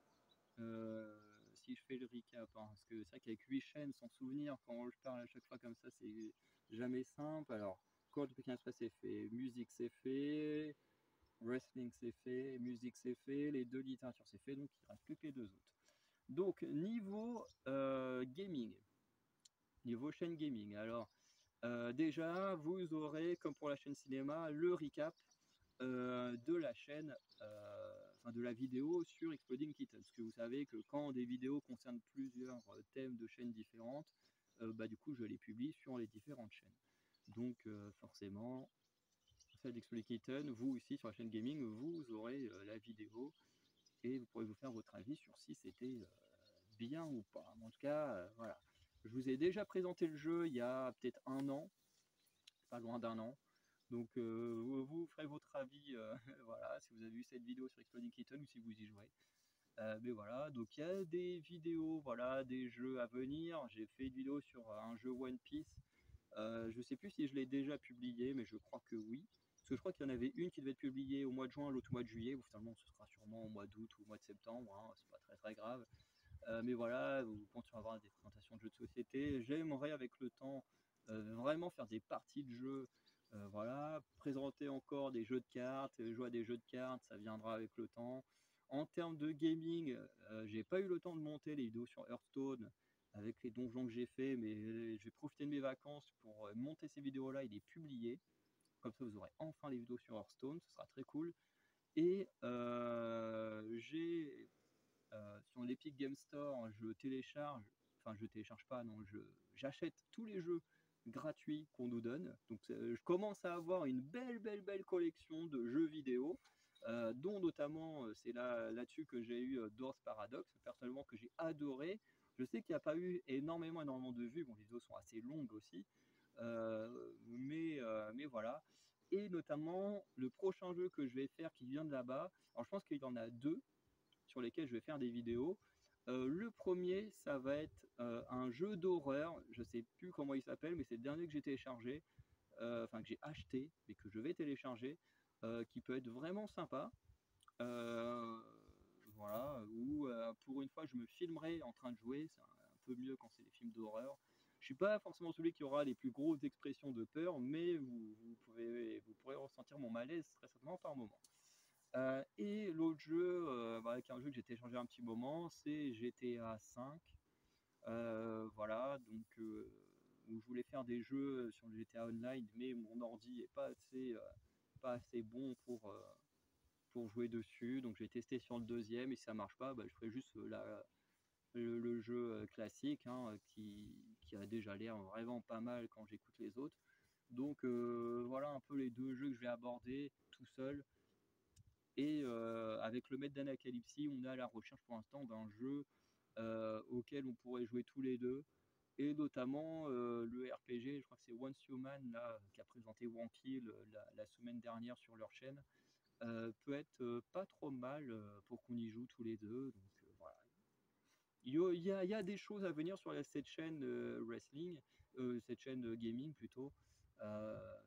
Si je fais le recap, hein, parce que c'est vrai qu'avec 8 chaînes, sans souvenir, quand je parle à chaque fois comme ça, c'est jamais simple. Alors, Code Pekin Space c'est fait, musique c'est fait, wrestling c'est fait, musique c'est fait, les 2 littératures c'est fait, donc il ne reste plus que les 2 autres. Donc, niveau chaîne gaming, alors déjà, vous aurez, comme pour la chaîne cinéma, le recap de la chaîne, enfin de la vidéo sur Exploding Kittens. Parce que vous savez que quand des vidéos concernent plusieurs thèmes de chaînes différentes, bah, du coup je les publie sur les différentes chaînes. Donc forcément, celle d'Exploding Kittens, vous aussi sur la chaîne gaming, vous aurez la vidéo et vous pourrez vous faire votre avis sur si c'était bien ou pas. En tout cas, voilà. Je vous ai déjà présenté le jeu il y a peut-être un an, pas loin d'un an. Donc vous ferez votre avis, voilà, si vous avez vu cette vidéo sur Exploding Kitten ou si vous y jouez. Mais voilà, donc il y a des vidéos, voilà, des jeux à venir. J'ai fait une vidéo sur un jeu One Piece. Je sais plus si je l'ai déjà publié, mais je crois que oui. Parce que je crois qu'il y en avait une qui devait être publiée au mois de juin, l'autre au mois de juillet, ou finalement ce sera sûrement au mois d'août ou au mois de septembre, hein, c'est pas très très grave. Mais voilà, vous continuez à avoir des présentations de jeux de société. J'aimerais avec le temps vraiment faire des parties de jeux, voilà, présenter encore des jeux de cartes, jouer à des jeux de cartes, ça viendra avec le temps. En termes de gaming, j'ai pas eu le temps de monter les vidéos sur Hearthstone avec les donjons que j'ai fait, mais je vais profiter de mes vacances pour monter ces vidéos-là et les publier. Comme ça, vous aurez enfin les vidéos sur Hearthstone, ce sera très cool. Et sur l'Epic Game Store, je télécharge pas, non, j'achète tous les jeux gratuits qu'on nous donne. Donc je commence à avoir une belle collection de jeux vidéo, dont notamment c'est là-dessus que j'ai eu Doors Paradox, personnellement que j'ai adoré. Je sais qu'il n'y a pas eu énormément de vues, bon les vidéos sont assez longues aussi, mais voilà. Et notamment le prochain jeu que je vais faire qui vient de là-bas, alors je pense qu'il y en a 2 sur lesquels je vais faire des vidéos. Le premier, ça va être un jeu d'horreur. Je ne sais plus comment il s'appelle, mais c'est le dernier que j'ai téléchargé, enfin que j'ai acheté, mais que je vais télécharger, qui peut être vraiment sympa. Euh, voilà, où pour une fois, je me filmerai en train de jouer. C'est un peu mieux quand c'est des films d'horreur. Je ne suis pas forcément celui qui aura les plus grosses expressions de peur, mais vous pourrez ressentir mon malaise très certainement par moment. Et l'autre jeu, qui est un jeu que j'ai téléchargé un petit moment, c'est GTA 5. Voilà, donc où je voulais faire des jeux sur le GTA Online, mais mon ordi est pas assez bon pour jouer dessus. Donc j'ai testé sur le deuxième et si ça marche pas, bah, je ferai juste le jeu classique, hein, qui a déjà l'air vraiment pas mal quand j'écoute les autres. Donc voilà un peu les 2 jeux que je vais aborder tout seul. Et avec le maître d'Anacalypsie, on est à la recherche pour l'instant d'un jeu auquel on pourrait jouer tous les deux. Et notamment le RPG, je crois que c'est Once Human là, qui a présenté Wonky la semaine dernière sur leur chaîne, peut être pas trop mal pour qu'on y joue tous les deux. Donc voilà. Il y a des choses à venir sur cette chaîne wrestling, cette chaîne gaming plutôt.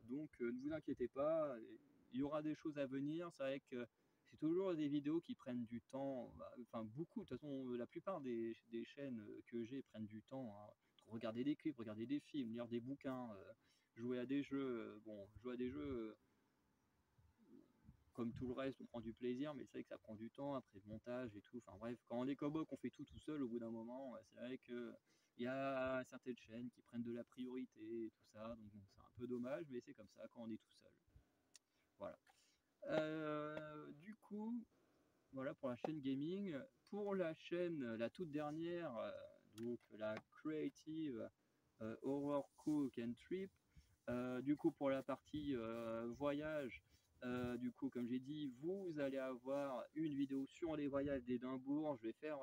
Donc ne vous inquiétez pas, il y aura des choses à venir. C'est vrai que c'est toujours des vidéos qui prennent du temps, enfin beaucoup, de toute façon la plupart des chaînes que j'ai prennent du temps, hein. Regarder des clips, regarder des films, lire des bouquins, jouer à des jeux. Bon, jouer à des jeux, comme tout le reste, on prend du plaisir, mais c'est vrai que ça prend du temps après le montage et tout. Enfin bref, quand on est cowboy, qu'on fait tout seul, au bout d'un moment, c'est vrai que il y a certaines chaînes qui prennent de la priorité et tout ça, donc bon, c'est un peu dommage, mais c'est comme ça quand on est tout seul. Voilà. Du coup, voilà pour la chaîne gaming. Pour la chaîne, la toute dernière, donc la Creative Horror Cook and Trip, du coup, pour la partie voyage, du coup, comme j'ai dit, vous allez avoir une vidéo sur les voyages d'Édimbourg. Je vais faire,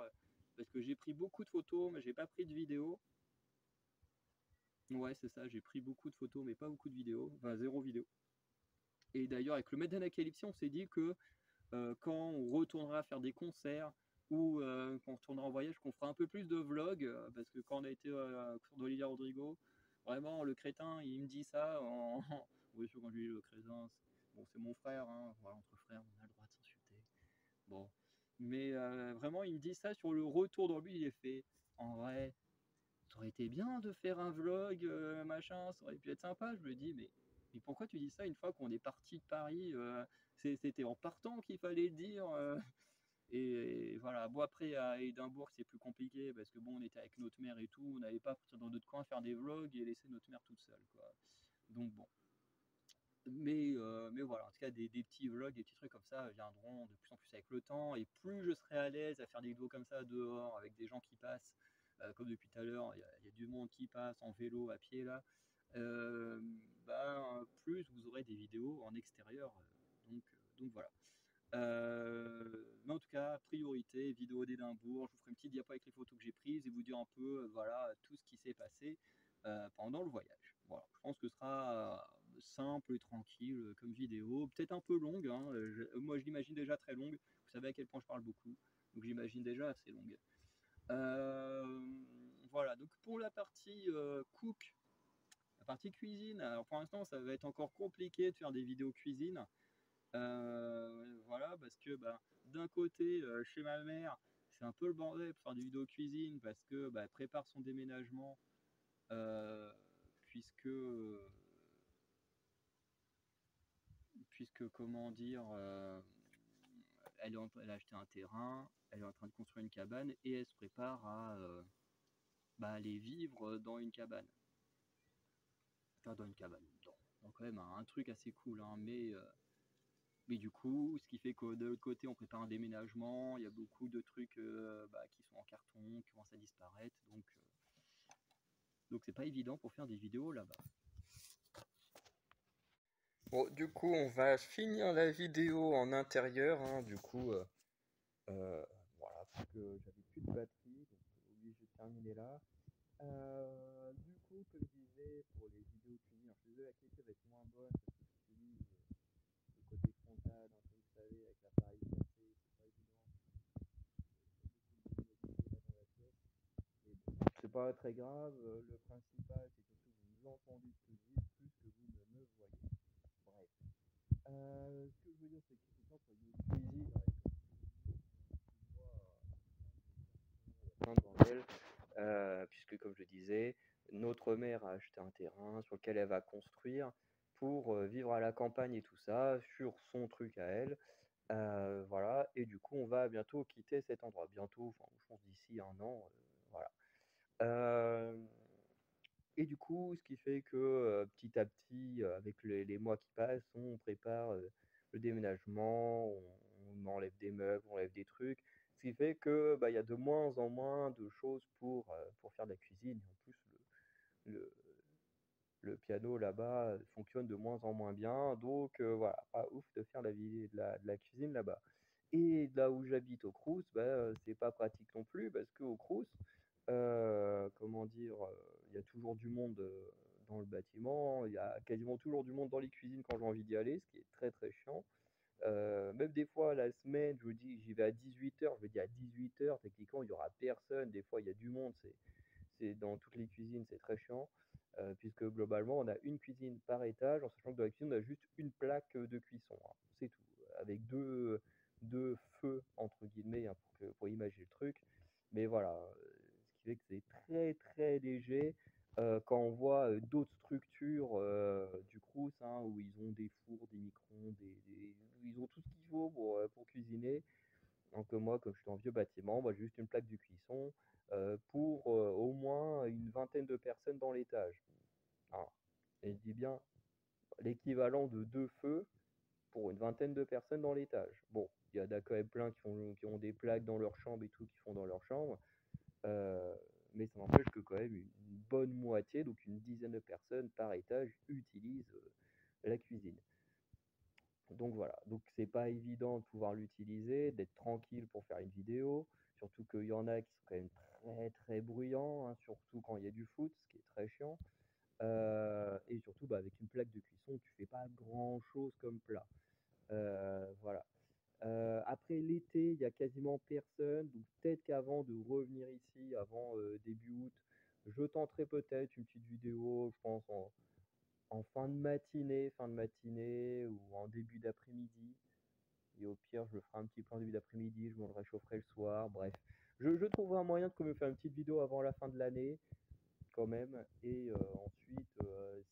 parce que j'ai pris beaucoup de photos, mais j'ai pas pris de vidéo. Ouais, c'est ça, j'ai pris beaucoup de photos, mais pas beaucoup de vidéos, enfin zéro vidéo. Et d'ailleurs, avec le Maître d'Anacalypse, on s'est dit que quand on retournera faire des concerts ou quand on retournera en voyage, qu'on fera un peu plus de vlogs, parce que quand on a été sur d'Olivier Rodrigo, vraiment le crétin, il me dit ça en... oui, quand je dis le crétin, bon, c'est mon frère, hein, voilà, entre frères, on a le droit de s'insulter. Bon, mais vraiment, il me dit ça sur le retour dans lui, il est fait. En vrai, ça aurait été bien de faire un vlog, machin, ça aurait pu être sympa. Je me dis, mais pourquoi tu dis ça une fois qu'on est parti de Paris, c'était en partant qu'il fallait le dire. Et voilà. Bon, après, à Édimbourg, c'est plus compliqué parce que bon, on était avec notre mère et tout. On n'avait pas partir dans d'autres coins faire des vlogs et laisser notre mère toute seule, quoi. Donc bon. Mais voilà, en tout cas, des petits vlogs, des petits trucs comme ça viendront de plus en plus avec le temps. Et plus je serai à l'aise à faire des vidéos comme ça dehors avec des gens qui passent, comme depuis tout à l'heure, il y a du monde qui passe en vélo, à pied là, euh, plus vous aurez des vidéos en extérieur. Donc voilà. Mais en tout cas, priorité, vidéo d'Édimbourg. Je vous ferai une petite diapo avec les photos que j'ai prises et vous dire un peu voilà, tout ce qui s'est passé pendant le voyage. Voilà, je pense que ce sera simple et tranquille comme vidéo, peut-être un peu longue, hein. Moi, je l'imagine déjà très longue. Vous savez à quel point je parle beaucoup, donc j'imagine déjà assez longue. Voilà, donc pour la partie cook, la partie cuisine, alors pour l'instant, ça va être encore compliqué de faire des vidéos cuisine. Voilà, parce que d'un côté, chez ma mère, c'est un peu le bordel pour faire des vidéos cuisine parce que elle prépare son déménagement, euh, puisque, puisque comment dire, elle a acheté un terrain, elle est en train de construire une cabane et elle se prépare à aller vivre dans une cabane. Enfin, dans une cabane, dans quand même un truc assez cool, hein, mais du coup, ce qui fait que de l'autre côté, on prépare un déménagement, il y a beaucoup de trucs qui sont en carton, qui commencent à disparaître, donc c'est pas évident pour faire des vidéos là-bas. Bon, du coup, on va finir la vidéo en intérieur, hein, du coup, voilà, parce que j'avais plus de batterie, donc obligé de terminer là. Du coup, comme je disais, pour les vidéos cuisine, je faisais la qualité va être moins bonne parce que j'utilise le côté frontal, hein, comme vous savez, avec l'appareil cassé, c'est pas évident. C'est pas très grave, le principal c'est surtout que vous entendez ce que je dis plus que vous ne me voyez. Bref. Ce que je veux dire c'est qu'effectivement pour une cuisine, plein de bordel, puisque comme je disais, notre mère a acheté un terrain sur lequel elle va construire pour vivre à la campagne et tout ça, sur son truc à elle. Voilà, et du coup on va bientôt quitter cet endroit. Bientôt, enfin, je pense d'ici un an, voilà. Euh, et du coup, ce qui fait que petit à petit, avec les mois qui passent, on prépare le déménagement, on enlève des meubles, on enlève des trucs. Ce qui fait que il y a de moins en moins de choses pour faire de la cuisine. En plus, le, le piano là-bas fonctionne de moins en moins bien. Donc voilà, pas ouf de faire de la cuisine là-bas. Et là où j'habite au Crous, c'est pas pratique non plus parce qu'au Crous, comment dire, il y a toujours du monde dans le bâtiment. Il y a quasiment toujours du monde dans les cuisines quand j'ai envie d'y aller, ce qui est très très chiant. Même des fois, la semaine, je vous dis, j'y vais à 18 h, je me dis à 18 h, techniquement, il y aura personne. Des fois, il y a du monde, c'est dans toutes les cuisines, c'est très chiant. Puisque globalement, on a une cuisine par étage, en sachant que dans la cuisine, on a juste une plaque de cuisson, hein. C'est tout. Avec deux feux, entre guillemets, hein, pour imaginer le truc. Mais voilà, ce qui fait que c'est très très léger. Quand on voit d'autres structures du Crous, hein, où ils ont des fours, des micro-ondes, où ils ont tout ce qu'il faut pour cuisiner. Donc moi, comme je suis en vieux bâtiment, moi j'ai juste une plaque de cuisson pour au moins une vingtaine de personnes dans l'étage. Ah. Et je dis bien l'équivalent de deux feux pour une vingtaine de personnes dans l'étage. Bon, il y en a quand même plein qui ont des plaques dans leur chambre et tout, qui font dans leur chambre. Euh, mais ça n'empêche que quand même une bonne moitié, donc une dizaine de personnes par étage, utilisent la cuisine. Donc voilà, donc c'est pas évident de pouvoir l'utiliser, d'être tranquille pour faire une vidéo, surtout qu'il y en a qui sont quand même très très bruyants, hein, surtout quand il y a du foot, ce qui est très chiant. Et surtout, bah, avec une plaque de cuisson, tu fais pas grand chose comme plat. Voilà. Après l'été, il y a quasiment personne, donc peut-être qu'avant de revenir ici, avant début août, je tenterai peut-être une petite vidéo, je pense en fin de matinée ou en début d'après-midi. Et au pire, je le ferai un petit peu en début d'après-midi, je me le réchaufferai le soir, bref. Je trouverai un moyen de me faire une petite vidéo avant la fin de l'année, quand même. Et ensuite,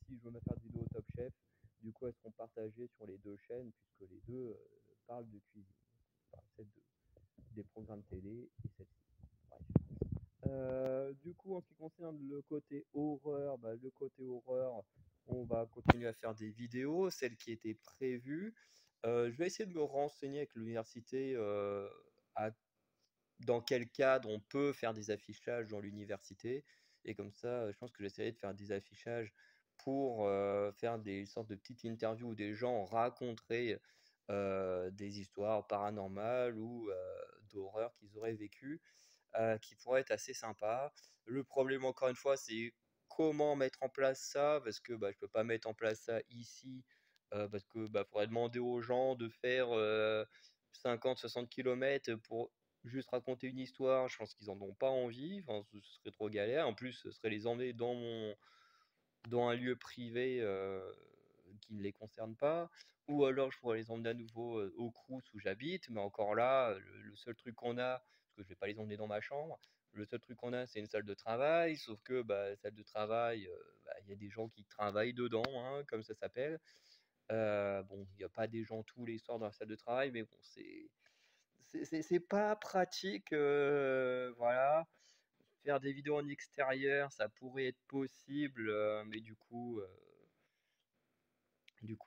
si je veux me faire des vidéos Top Chef, du coup, elles seront partagées sur les deux chaînes, puisque les deux parlent de cuisine. Enfin, celle des programmes télé et celle-ci. Bref. Du coup, en ce qui concerne le côté horreur, bah, le côté horreur, on va continuer à faire des vidéos, celles qui étaient prévues. Je vais essayer de me renseigner avec l'université à dans quel cadre on peut faire des affichages dans l'université. Et comme ça, je pense que j'essaierai de faire des affichages pour faire des sortes de petites interviews où des gens raconteraient des histoires paranormales ou d'horreur qu'ils auraient vécues, qui pourraient être assez sympas. Le problème, encore une fois, c'est comment mettre en place ça, parce que bah, je ne peux pas mettre en place ça ici, parce que bah, faudrait demander aux gens de faire 50-60 km pour juste raconter une histoire. Je pense qu'ils en ont pas envie, enfin, ce serait trop galère. En plus, ce serait les emmener dans un lieu privé qui ne les concerne pas. Ou alors, je pourrais les emmener à nouveau au Crous où j'habite. Mais encore là, le seul truc qu'on a, parce que je vais pas les emmener dans ma chambre, le seul truc qu'on a, c'est une salle de travail. Sauf que, bah, salle de travail, bah, il y a des gens qui travaillent dedans, hein, comme ça s'appelle. Bon, il n'y a pas des gens tous les soirs dans la salle de travail, mais bon, c'est pas pratique, voilà. Faire des vidéos en extérieur, ça pourrait être possible, mais du coup,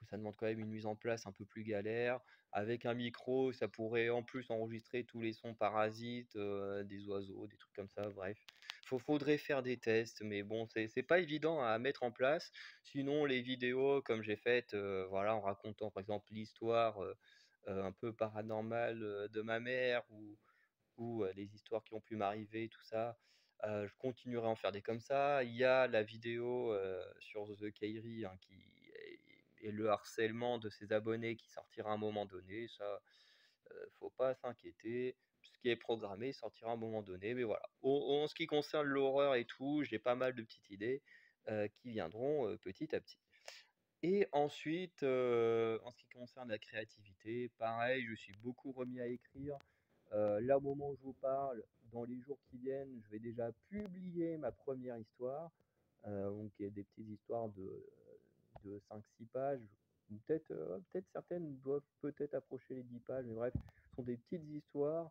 ça demande quand même une mise en place un peu plus galère. Avec un micro, ça pourrait en plus enregistrer tous les sons parasites, des oiseaux, des trucs comme ça, bref. Faudrait faire des tests, mais bon, c'est pas évident à mettre en place. Sinon, les vidéos, comme j'ai faites, voilà, en racontant par exemple l'histoire un peu paranormale de ma mère ou les histoires qui ont pu m'arriver, tout ça. Je continuerai à en faire des comme ça. Il y a la vidéo sur The Kairi, hein, et le harcèlement de ses abonnés qui sortira à un moment donné. Ça, faut pas s'inquiéter. Ce qui est programmé sortira à un moment donné. Mais voilà. En ce qui concerne l'horreur et tout, j'ai pas mal de petites idées qui viendront petit à petit. Et ensuite, en ce qui concerne la créativité, pareil, je suis beaucoup remis à écrire. Là, au moment où je vous parle, dans les jours qui viennent, je vais déjà publier ma première histoire. Donc, il y a des petites histoires de 5-6 pages. Peut-être certaines doivent peut-être approcher les 10 pages, mais bref, ce sont des petites histoires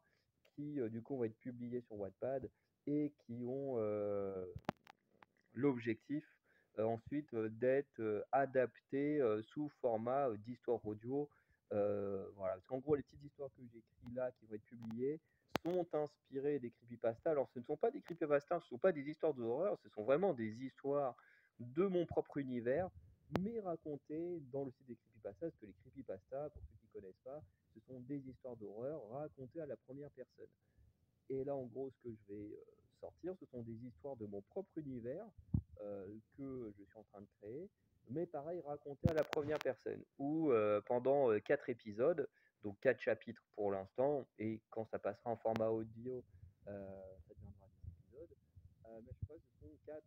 qui, du coup, vont être publiées sur Wattpad et qui ont l'objectif ensuite d'être adaptées sous format d'histoire audio. Voilà. Parce qu'en gros, les petites histoires que j'écris là, qui vont être publiées, sont inspirées des creepypastas. Alors, ce ne sont pas des creepypastas, ce ne sont pas des histoires d'horreur, ce sont vraiment des histoires de mon propre univers, mais racontées dans le style des creepypastas, parce que les creepypastas, pour ceux qui ne connaissent pas, ce sont des histoires d'horreur racontées à la première personne. Et là, en gros, ce que je vais sortir, ce sont des histoires de mon propre univers, que je suis en train de créer, mais pareil raconté à la première personne, ou pendant 4 épisodes, donc 4 chapitres pour l'instant, et quand ça passera en format audio, ça deviendra des épisodes. Mais je crois que ce sont 4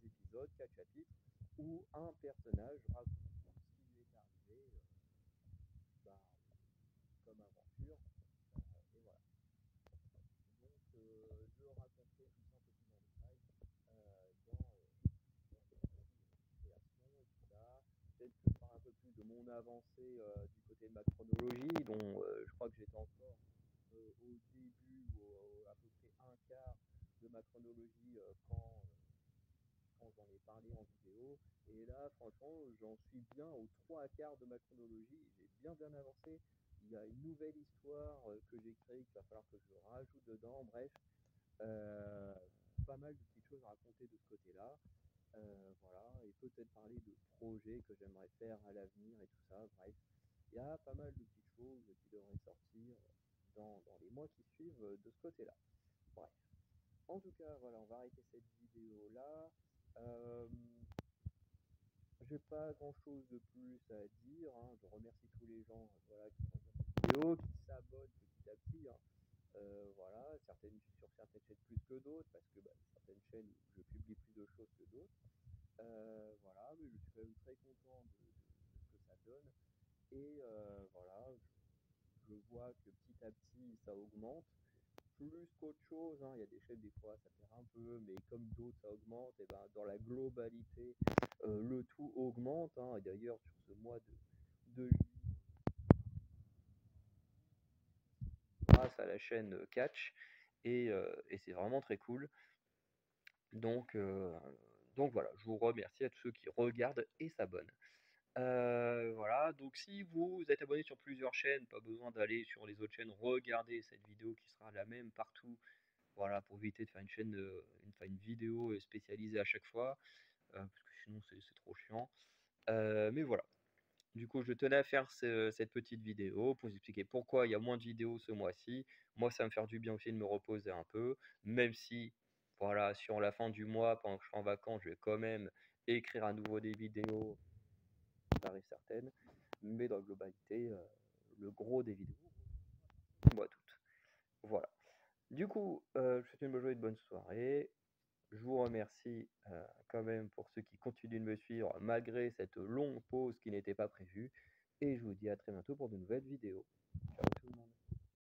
épisodes, 4 chapitres, où un personnage raconte ce qui lui est arrivé, bah, comme aventure, et voilà. Donc, je raconterai tout ça un peu plus en détail dans les créations et tout ça. Peut-être que je parle un peu plus de mon avancée du côté de ma chronologie, dont je crois que j'étais encore au début, ou à peu près un quart de ma chronologie quand j'en ai parlé en vidéo. Et là, franchement, j'en suis bien aux 3 quarts de ma chronologie. J'ai bien avancé. Il y a une nouvelle histoire que j'ai créée qu'il va falloir que je rajoute dedans. Bref, euh, pas mal de petites choses à raconter de ce côté-là. Voilà, et peut-être parler de projets que j'aimerais faire à l'avenir et tout ça. Bref, il y a pas mal de petites choses qui devraient sortir dans les mois qui suivent de ce côté-là. Bref. En tout cas, voilà, on va arrêter cette vidéo-là. Euh, j'ai pas grand-chose de plus à dire, hein. Je remercie tous les gens voilà, qui regardent cette vidéo, qui s'abonnent petit à petit, hein. Voilà, sur certaines chaînes plus que d'autres, parce que certaines chaînes où je publie plus de choses que d'autres. Voilà, mais je suis quand même très content de ce que ça donne. Et voilà, je vois que petit à petit ça augmente. Plus qu'autre chose, hein, il y a des chaînes, des fois ça perd un peu, mais comme d'autres ça augmente, et ben dans la globalité, le tout augmente, hein. Et d'ailleurs, sur ce mois de juillet, grâce à la chaîne Catch, et c'est vraiment très cool. Donc, euh, donc voilà, je vous remercie à tous ceux qui regardent et s'abonnent. Voilà, donc si vous êtes abonné sur plusieurs chaînes, pas besoin d'aller sur les autres chaînes, regardez cette vidéo qui sera la même partout. Voilà, pour éviter de faire une chaîne, une vidéo spécialisée à chaque fois, parce que sinon c'est trop chiant. Mais voilà. Du coup, je tenais à faire cette petite vidéo pour vous expliquer pourquoi il y a moins de vidéos ce mois-ci. Moi, ça va me faire du bien aussi de me reposer un peu, même si, voilà, sur la fin du mois, pendant que je suis en vacances, je vais quand même écrire à nouveau des vidéos, ça arrive certaines. Mais dans la globalité, le gros des vidéos, mois d'août. Voilà. Du coup, je vous souhaite une bonne journée et une bonne soirée. Je vous remercie quand même pour ceux qui continuent de me suivre malgré cette longue pause qui n'était pas prévue. Et je vous dis à très bientôt pour de nouvelles vidéos. Ciao tout le monde.